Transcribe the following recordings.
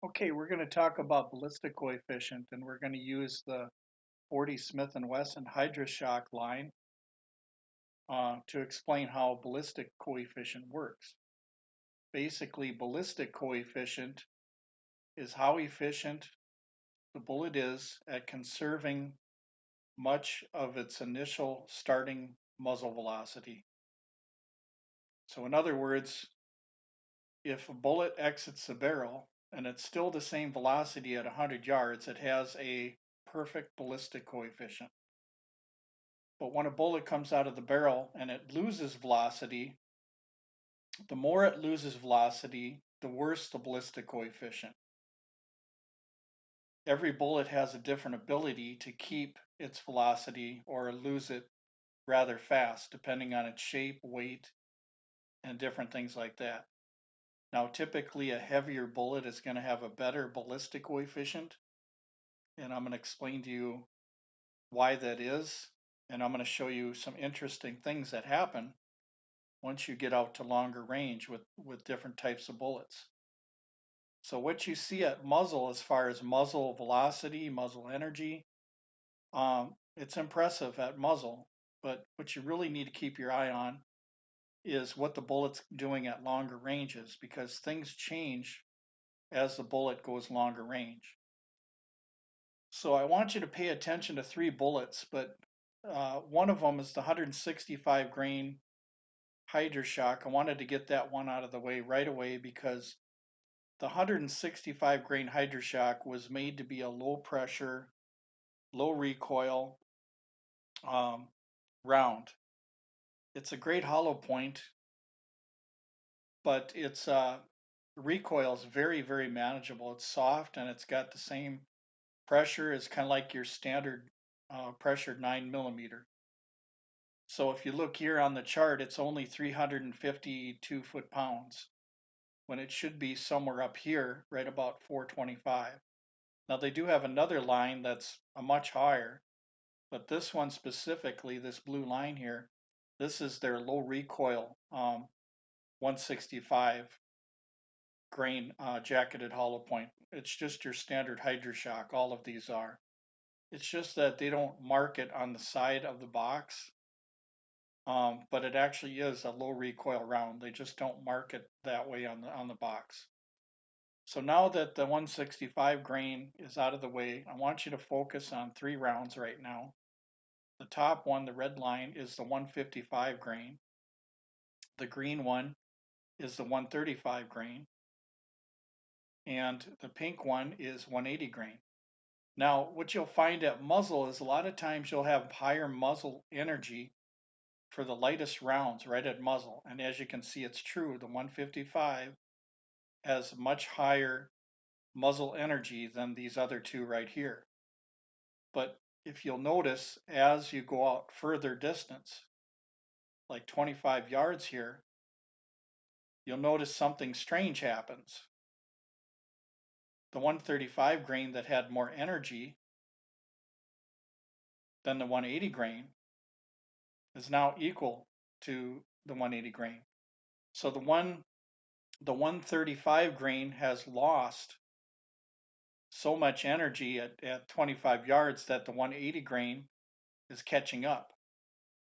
Okay, we're going to talk about ballistic coefficient, and we're going to use the 40 Smith and Wesson Hydroshock line to explain how ballistic coefficient works. Basically, ballistic coefficient is how efficient the bullet is at conserving much of its initial starting muzzle velocity. So in other words, if a bullet exits the barrel and it's still the same velocity at 100 yards, it has a perfect ballistic coefficient. But when a bullet comes out of the barrel and it loses velocity, the more it loses velocity, the worse the ballistic coefficient. Every bullet has a different ability to keep its velocity or lose it rather fast, depending on its shape, weight, and different things like that. Now, typically, a heavier bullet is going to have a better ballistic coefficient, and I'm going to explain to you why that is, and I'm going to show you some interesting things that happen once you get out to longer range with different types of bullets. So what you see at muzzle as far as muzzle velocity, muzzle energy, it's impressive at muzzle, but what you really need to keep your eye on is what the bullet's doing at longer ranges because things change as the bullet goes longer range. So I want you to pay attention to three bullets, but one of them is the 165 grain Hydroshock. I wanted to get that one out of the way right away because the 165 grain Hydroshock was made to be a low pressure, low recoil um, round. It's a great hollow point, but its recoil is very, very manageable. It's soft and it's got the same pressure as kind of like your standard pressured 9 millimeter. So if you look here on the chart, it's only 352 foot-pounds when it should be somewhere up here, right about 425. Now they do have another line that's a much higher, but this one specifically, this blue line here, this is their low recoil 165 grain jacketed hollow point. It's just your standard Hydroshock, all of these are. It's just that they don't mark it on the side of the box, but it actually is a low recoil round. They just don't mark it that way on the box. So now that the 165 grain is out of the way, I want you to focus on three rounds right now. The top one, the red line, is the 155 grain. The green one is the 135 grain. And the pink one is 180 grain. Now, what you'll find at muzzle is a lot of times you'll have higher muzzle energy for the lightest rounds right at muzzle. And as you can see, it's true. The 155 has much higher muzzle energy than these other two right here. But if you'll notice, as you go out further distance, like 25 yards here, you'll notice something strange happens. The 135 grain that had more energy than the 180 grain is now equal to the 180 grain. So the 135 grain has lost so much energy at 25 yards that the 180 grain is catching up.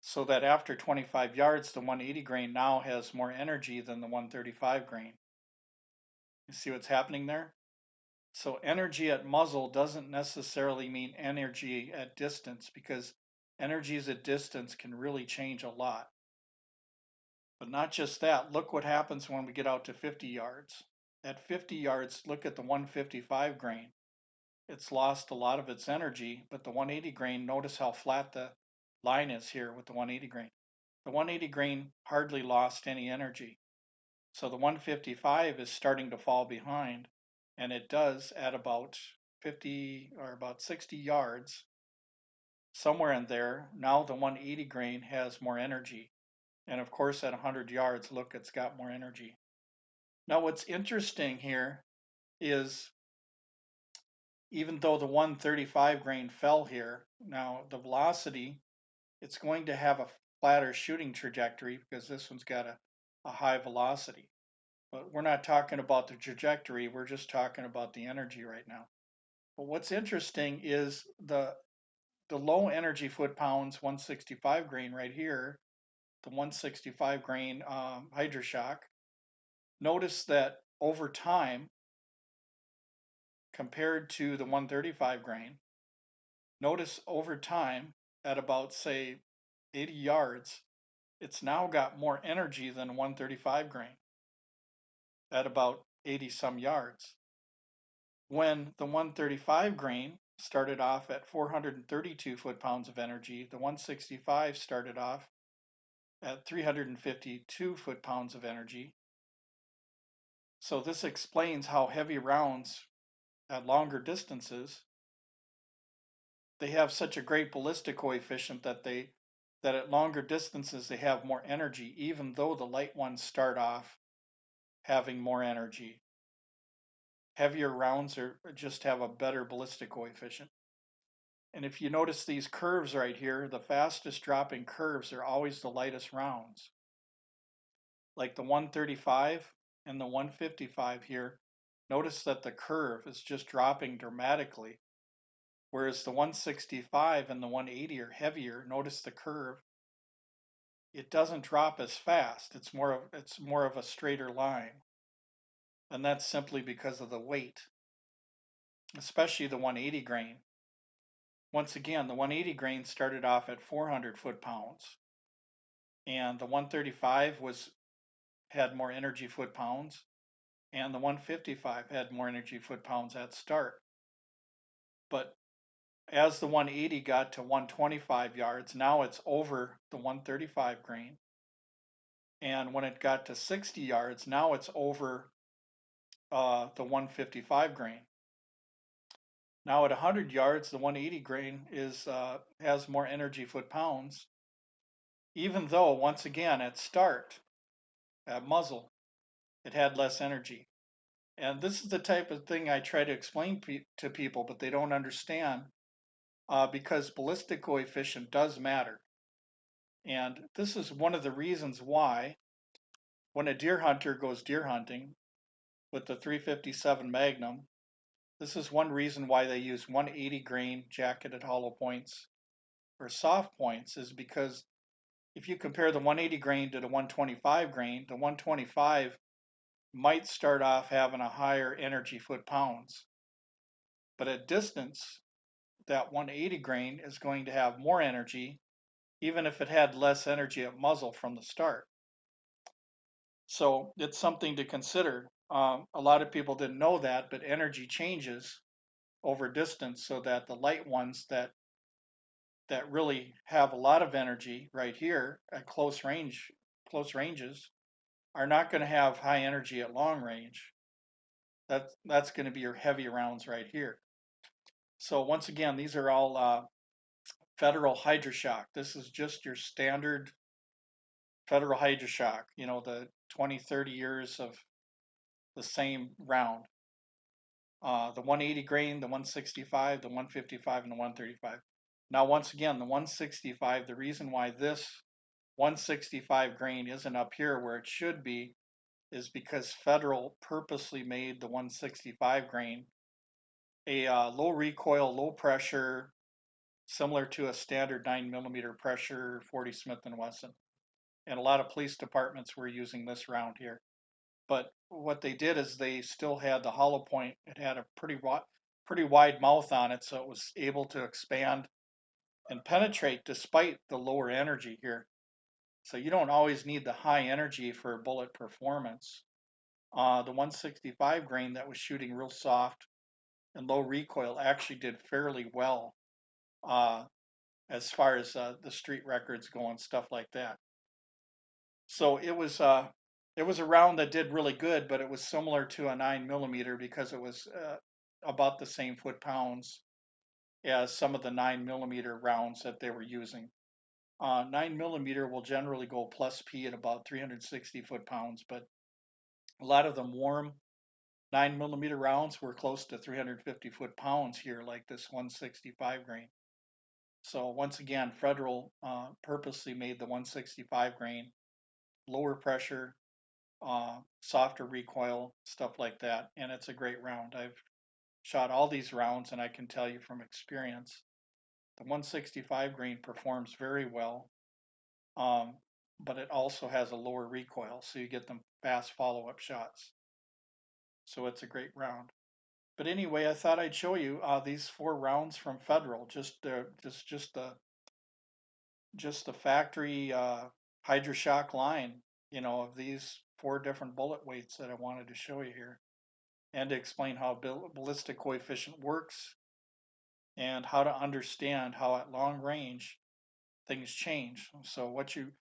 So that after 25 yards, the 180 grain now has more energy than the 135 grain. You see what's happening there? So energy at muzzle doesn't necessarily mean energy at distance because energies at distance can really change a lot. But not just that, look what happens when we get out to 50 yards. At 50 yards, look at the 155 grain. It's lost a lot of its energy, but the 180 grain, notice how flat the line is here with the 180 grain. The 180 grain hardly lost any energy. So the 155 is starting to fall behind, and it does at about 50 or about 60 yards, somewhere in there. Now the 180 grain has more energy. And of course, at 100 yards, look, it's got more energy. Now, what's interesting here is even though the 135 grain fell here, now the velocity, it's going to have a flatter shooting trajectory because this one's got a high velocity. But we're not talking about the trajectory, we're just talking about the energy right now. But what's interesting is the low energy foot pounds 165 grain right here, the 165 grain Hydroshock. Notice that over time, compared to the 135 grain, notice over time at about, say, 80 yards, it's now got more energy than 135 grain at about 80 some yards. When the 135 grain started off at 432 foot pounds of energy, the 165 started off at 352 foot pounds of energy. So this explains how heavy rounds at longer distances, they have such a great ballistic coefficient that at longer distances they have more energy, even though the light ones start off having more energy. Heavier rounds just have a better ballistic coefficient. And if you notice these curves right here, the fastest dropping curves are always the lightest rounds. Like the 135 and the 155 here, notice that the curve is just dropping dramatically. Whereas the 165 and the 180 are heavier. Notice the curve. It doesn't drop as fast. It's more of a straighter line. And that's simply because of the weight, especially the 180 grain. Once again, the 180 grain started off at 400 foot pounds, and the 135 had more energy foot pounds, and the 155 had more energy foot pounds at start. But as the 180 got to 125 yards, now it's over the 135 grain. And when it got to 60 yards, now it's over the 155 grain. Now at 100 yards, the 180 grain has more energy foot pounds, even though once again at start, at muzzle, it had less energy. And this is the type of thing I try to explain to people, but they don't understand because ballistic coefficient does matter. And this is one of the reasons why when a deer hunter goes deer hunting with the 357 Magnum, this is one reason why they use 180 grain jacketed hollow points or soft points, is because if you compare the 180 grain to the 125 grain, the 125 might start off having a higher energy foot pounds. But at distance, that 180 grain is going to have more energy, even if it had less energy at muzzle from the start. So it's something to consider. A lot of people didn't know that, but energy changes over distance, so that the light ones that really have a lot of energy right here at close ranges are not going to have high energy at long range. That's going to be your heavy rounds right here. So once again, these are all Federal Hydroshock. This is just your standard Federal Hydroshock, the 20, 30 years of the same round. The 180 grain, the 165, the 155, and the 135. Now, once again, the 165, the reason why this 165 grain isn't up here where it should be is because Federal purposely made the 165 grain a low recoil, low pressure, similar to a standard 9mm pressure 40 Smith & Wesson. And a lot of police departments were using this round here. But what they did is they still had the hollow point. It had a pretty wide mouth on it, so it was able to expand and penetrate despite the lower energy here. So you don't always need the high energy for bullet performance. The 165 grain that was shooting real soft and low recoil actually did fairly well uh, as far as the street records go and stuff like that. So it was a round that did really good, but it was similar to a 9mm because it was about the same foot pounds as some of the 9mm rounds that they were using. 9mm will generally go plus P at about 360 foot pounds, but a lot of them warm 9mm rounds were close to 350 foot pounds here, like this 165 grain. So once again, Federal purposely made the 165 grain lower pressure, softer recoil, stuff like that. And it's a great round. I've shot all these rounds, and I can tell you from experience, the 165 grain performs very well, um, but it also has a lower recoil, so you get them fast follow-up shots. So it's a great round. But anyway, I thought I'd show you these 4 rounds from Federal, just the factory Hydroshock line, of these 4 different bullet weights that I wanted to show you here, and to explain how ballistic coefficient works and how to understand how at long range things change. So what you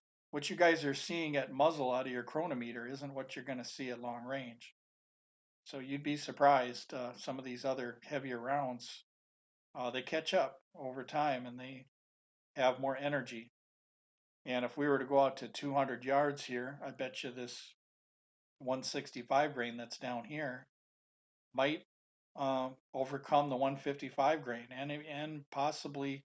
guys are seeing at muzzle out of your chronometer isn't what you're going to see at long range. So you'd be surprised. Some of these other heavier rounds, they catch up over time and they have more energy. And if we were to go out to 200 yards here, I bet you this 165 grain that's down here might overcome the 155 grain and possibly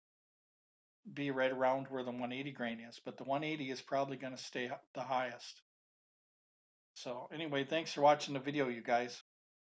be right around where the 180 grain is. But the 180 is probably going to stay the highest. So anyway, thanks for watching the video, you guys.